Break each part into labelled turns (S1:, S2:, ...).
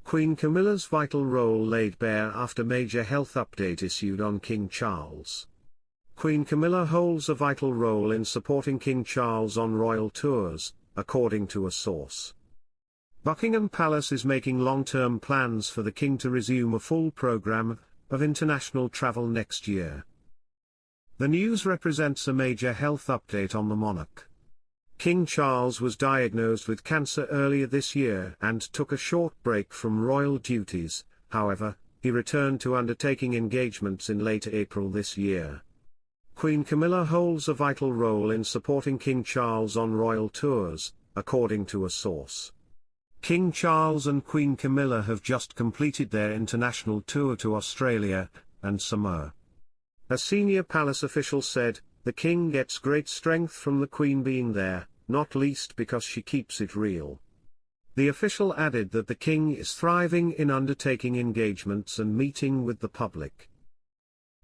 S1: Queen Camilla's vital role laid bare after major health update issued on King Charles. Queen Camilla holds a vital role in supporting King Charles on royal tours, according to a source. Buckingham Palace is making long-term plans for the King to resume a full program of international travel next year. The news represents a major health update on the monarch. King Charles was diagnosed with cancer earlier this year and took a short break from royal duties. However, he returned to undertaking engagements in late April this year. Queen Camilla holds a vital role in supporting King Charles on royal tours, according to a source. King Charles and Queen Camilla have just completed their international tour to Australia and Samoa. A senior palace official said, "The King gets great strength from the Queen being there, not least because she keeps it real." The official added that the King is thriving in undertaking engagements and meeting with the public.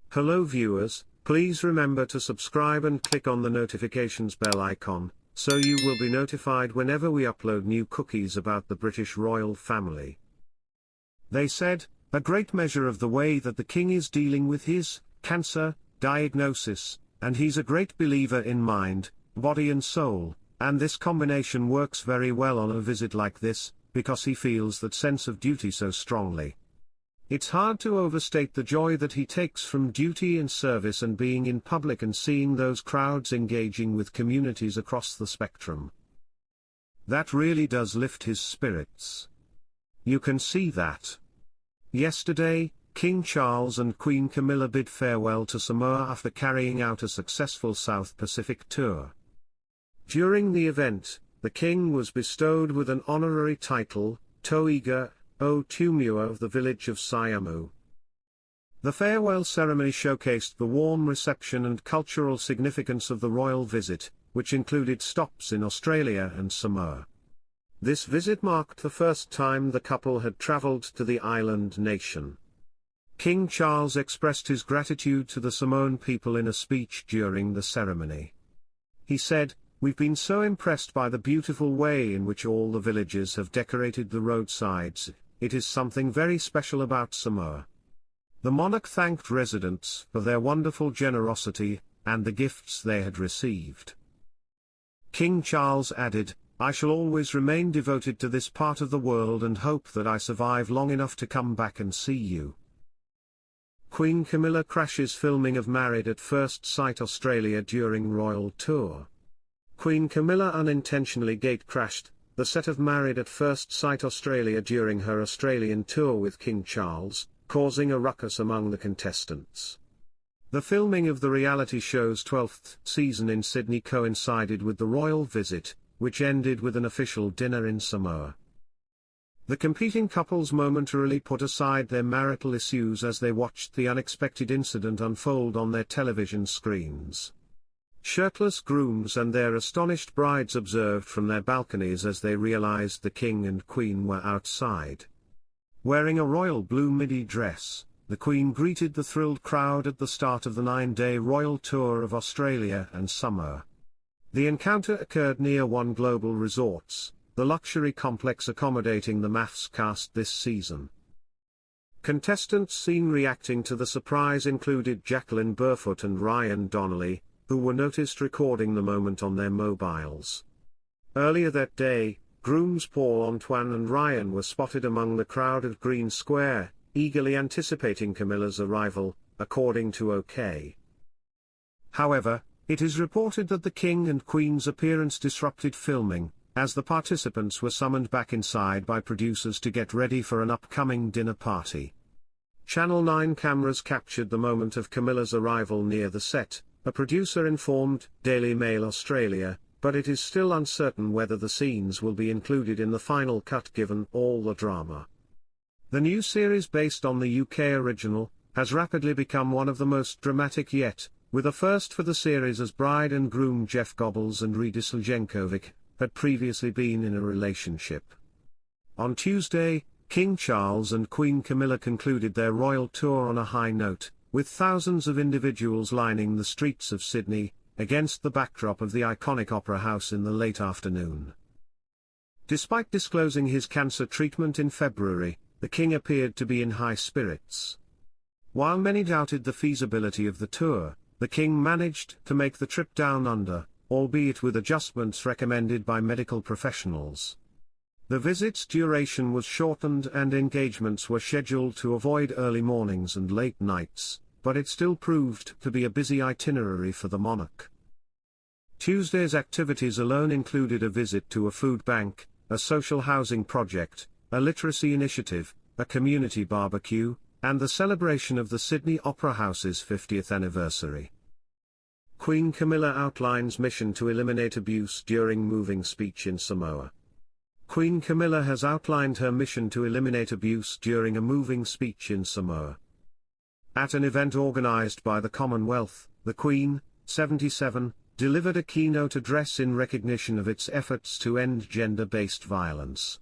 S1: Hello viewers, please remember to subscribe and click on the notifications bell icon, so you will be notified whenever we upload new cookies about the British royal family. They said, a great measure of the way that the King is dealing with his cancer diagnosis, and he's a great believer in mind, body and soul, and this combination works very well on a visit like this, because he feels that sense of duty so strongly. It's hard to overstate the joy that he takes from duty and service and being in public and seeing those crowds engaging with communities across the spectrum. That really does lift his spirits. You can see that. Yesterday, King Charles and Queen Camilla bid farewell to Samoa after carrying out a successful South Pacific tour. During the event, the King was bestowed with an honorary title, Toiga o Tumua of the village of Siamu. The farewell ceremony showcased the warm reception and cultural significance of the royal visit, which included stops in Australia and Samoa. This visit marked the first time the couple had travelled to the island nation. King Charles expressed his gratitude to the Samoan people in a speech during the ceremony. He said, "We've been so impressed by the beautiful way in which all the villages have decorated the roadsides. It is something very special about Samoa." The monarch thanked residents for their wonderful generosity and the gifts they had received. King Charles added, "I shall always remain devoted to this part of the world and hope that I survive long enough to come back and see you." Queen Camilla crashes filming of Married at First Sight Australia during royal tour. Queen Camilla unintentionally gate-crashed the set of Married at First Sight Australia during her Australian tour with King Charles, causing a ruckus among the contestants. The filming of the reality show's 12th season in Sydney coincided with the royal visit, which ended with an official dinner in Samoa. The competing couples momentarily put aside their marital issues as they watched the unexpected incident unfold on their television screens. Shirtless grooms and their astonished brides observed from their balconies as they realized the King and Queen were outside. Wearing a royal blue midi dress, the Queen greeted the thrilled crowd at the start of the 9-day royal tour of Australia and Samoa. The encounter occurred near One Global Resorts, the luxury complex accommodating the MAFS cast this season. Contestants seen reacting to the surprise included Jacqueline Burfoot and Ryan Donnelly, who were noticed recording the moment on their mobiles. Earlier that day, grooms Paul Antoine and Ryan were spotted among the crowd at Green Square, eagerly anticipating Camilla's arrival, according to OK. However, it is reported that the King and Queen's appearance disrupted filming, as the participants were summoned back inside by producers to get ready for an upcoming dinner party. Channel 9 cameras captured the moment of Camilla's arrival near the set, a producer informed Daily Mail Australia, but it is still uncertain whether the scenes will be included in the final cut given all the drama. The new series based on the UK original has rapidly become one of the most dramatic yet, with a first for the series as bride and groom Jeff Goebbels and Rita Sljenkovic had previously been in a relationship. On Tuesday, King Charles and Queen Camilla concluded their royal tour on a high note, with thousands of individuals lining the streets of Sydney, against the backdrop of the iconic Opera House in the late afternoon. Despite disclosing his cancer treatment in February, the king appeared to be in high spirits. While many doubted the feasibility of the tour, the king managed to make the trip down under, albeit with adjustments recommended by medical professionals. The visit's duration was shortened and engagements were scheduled to avoid early mornings and late nights, but it still proved to be a busy itinerary for the monarch. Tuesday's activities alone included a visit to a food bank, a social housing project, a literacy initiative, a community barbecue, and the celebration of the Sydney Opera House's 50th anniversary. Queen Camilla outlines mission to eliminate abuse during moving speech in Samoa. Queen Camilla has outlined her mission to eliminate abuse during a moving speech in Samoa. At an event organized by the Commonwealth, the Queen, 77, delivered a keynote address in recognition of its efforts to end gender-based violence.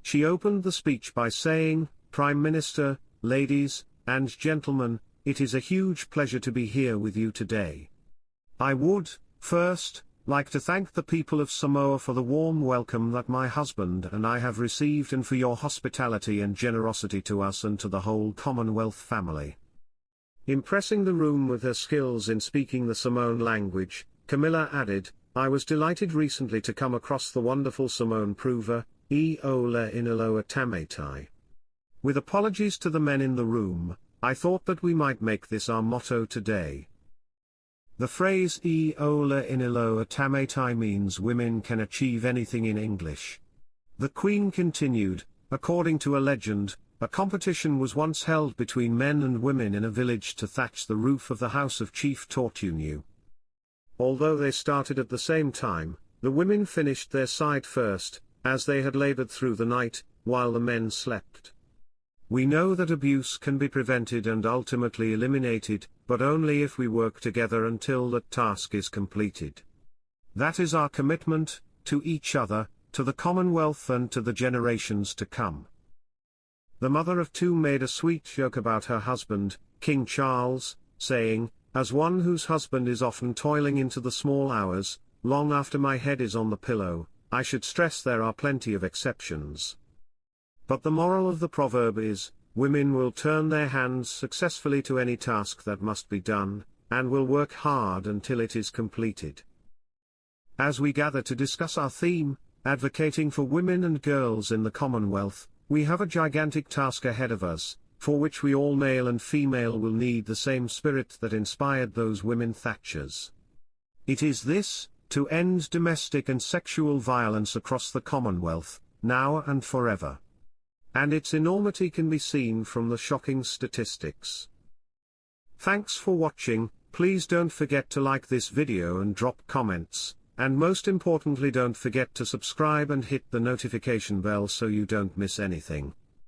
S1: She opened the speech by saying, "Prime Minister, ladies and gentlemen, it is a huge pleasure to be here with you today. I would, first, like to thank the people of Samoa for the warm welcome that my husband and I have received and for your hospitality and generosity to us and to the whole Commonwealth family." Impressing the room with her skills in speaking the Samoan language, Camilla added, "I was delighted recently to come across the wonderful Samoan proverb, e ola inaloa tametai. With apologies to the men in the room, I thought that we might make this our motto today." The phrase e ola inaloa tametai means women can achieve anything in English. The Queen continued, "According to a legend, a competition was once held between men and women in a village to thatch the roof of the house of Chief Tortunu. Although they started at the same time, the women finished their side first, as they had labored through the night, while the men slept. We know that abuse can be prevented and ultimately eliminated, but only if we work together until that task is completed. That is our commitment, to each other, to the Commonwealth and to the generations to come." The mother of two made a sweet joke about her husband, King Charles, saying, "As one whose husband is often toiling into the small hours, long after my head is on the pillow, I should stress there are plenty of exceptions. But the moral of the proverb is, women will turn their hands successfully to any task that must be done, and will work hard until it is completed." As we gather to discuss our theme, advocating for women and girls in the Commonwealth, we have a gigantic task ahead of us, for which we all male and female will need the same spirit that inspired those women Thatchers. It is this, to end domestic and sexual violence across the Commonwealth, now and forever. And its enormity can be seen from the shocking statistics. Thanks for watching. Please don't forget to like this video and drop comments, and most importantly don't forget to subscribe and hit the notification bell so you don't miss anything.